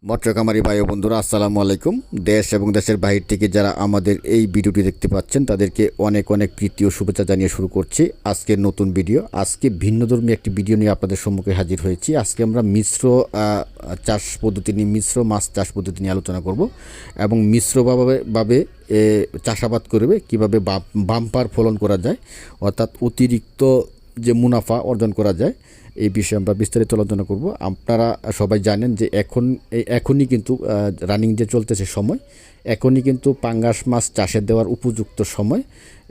মৎস্যকামারী ভাই ও বন্ধুরা আসসালামু আলাইকুম। দেশ এবং দেশের বাহির থেকে যারা আমাদের এই ভিডিওটি দেখতে পাচ্ছেন তাদেরকে অনেক অনেক প্রীতি ও শুভেচ্ছা জানিয়ে শুরু করছি আজকের নতুন ভিডিও। আজকে ভিন্নধর্মী একটি ভিডিও নিয়ে আপনাদের সম্মুখে হাজির হয়েছি। আজকে আমরা মিশ্র চাষ পদ্ধতি নিয়ে মিশ্র মাছ চাষ পদ্ধতি নিয়ে আলোচনা করব এবং মিশ্রভাবে চাষাবাদ করবে কীভাবে বাম্পার ফলন করা যায়, অর্থাৎ অতিরিক্ত যে মুনাফা অর্জন করা যায় এই বিষয়ে আমরা বিস্তারিত আলোচনা করব। আপনারা সবাই জানেন যে এখনই কিন্তু রানিং যে চলতেছে সময়, এখনই কিন্তু পাঙ্গাস মাছ চাষে দেওয়ার উপযুক্ত সময়।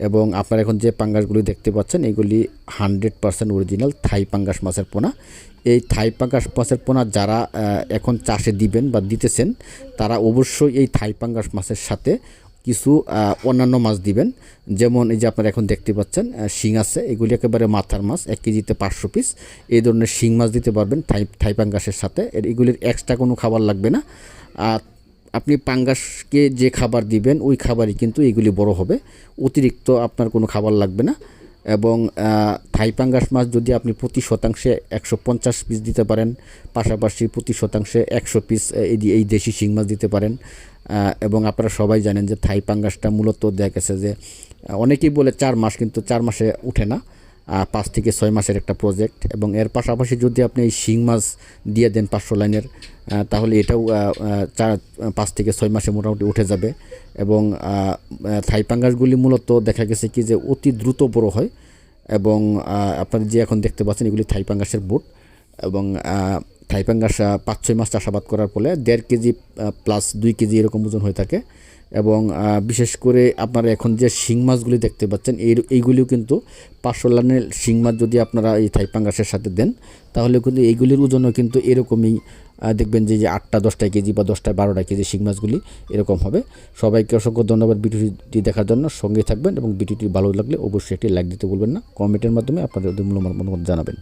এবং আপনারা এখন যে পাঙ্গাসগুলি দেখতে পাচ্ছেন এগুলি 100% অরিজিনাল থাই পাঙ্গাস মাছের পোনা। এই থাই পাঙ্গাস মাছের পোনা যারা এখন চাষে দিবেন বা দিতেছেন তারা অবশ্যই এই থাই পাঙ্গাস মাছের সাথে কিছু অন্যান্য মাছ দিবেন। যেমন এই যে আপনারা এখন দেখতে পাচ্ছেন শিং আছে, এগুলি একেবারে মাথার মাছ, 1 কেজিতে 500 পিস। এই ধরনের শিং মাছ দিতে পারবেন থাই পাঙ্গাসের সাথে। এগুলির এক্সট্রা কোনো খাবার লাগবে না। আপনি পাঙ্গাসকে যে খাবার দিবেন ওই খাবারই কিন্তু এগুলি বড় হবে, অতিরিক্ত আপনার কোনো খাবার লাগবে না। এবং থাই পাঙ্গাস মাছ যদি আপনি প্রতি শতাংশে 150 পিস দিতে পারেন, পাশাপাশি প্রতি শতাংশে 100 পিস এই দেশি শিং মাছ দিতে পারেন। এবং আপনারা সবাই জানেন যে থাই পাঙ্গাসটা মূলত দেখা গেছে যে অনেকেই বলে 4 মাস, কিন্তু 4 মাসে উঠে না, 5 থেকে 6 মাসের একটা প্রজেক্ট। এবং এর পাশাপাশি যদি আপনি এই শিং মাছ দিয়ে দেন 500 লাইনের, তাহলে এটাও 5 থেকে 6 মাসে মোটামুটি উঠে যাবে। এবং থাই পাঙ্গাসগুলি মূলত দেখা গেছে কি যে অতি দ্রুত বড় হয়। এবং আপনারা যে এখন দেখতে পাচ্ছেন এগুলি থাই পাঙ্গাসের বোট। এবং থাই পাঙ্গাস 5-6 মাস চাষাবাদ করার ফলে 1.5 কেজি প্লাস 2 কেজি এরকম ওজন হয়ে থাকে। এবং বিশেষ করে আপনারা এখন যে শিং মাছগুলি দেখতে পাচ্ছেন এইগুলিও কিন্তু 500 লাইনের শিং মাছ যদি আপনারা এই থাই পাঙ্গাসের সাথে দেন তাহলে কিন্তু এইগুলির ওজনও কিন্তু এরকমই দেখবেন যে 8-10 কেজি বা 10-12 কেজি শিং মাছগুলি এরকম হবে। সবাইকে অসংখ্য ধন্যবাদ ভিডিওটি দেখার জন্য। সঙ্গে থাকবেন এবং ভিডিওটি ভালো লাগলে অবশ্যই একটি লাইক দিতে ভুলবেন না। কমেন্টের মাধ্যমে আপনাদের মতামত জানাবেন।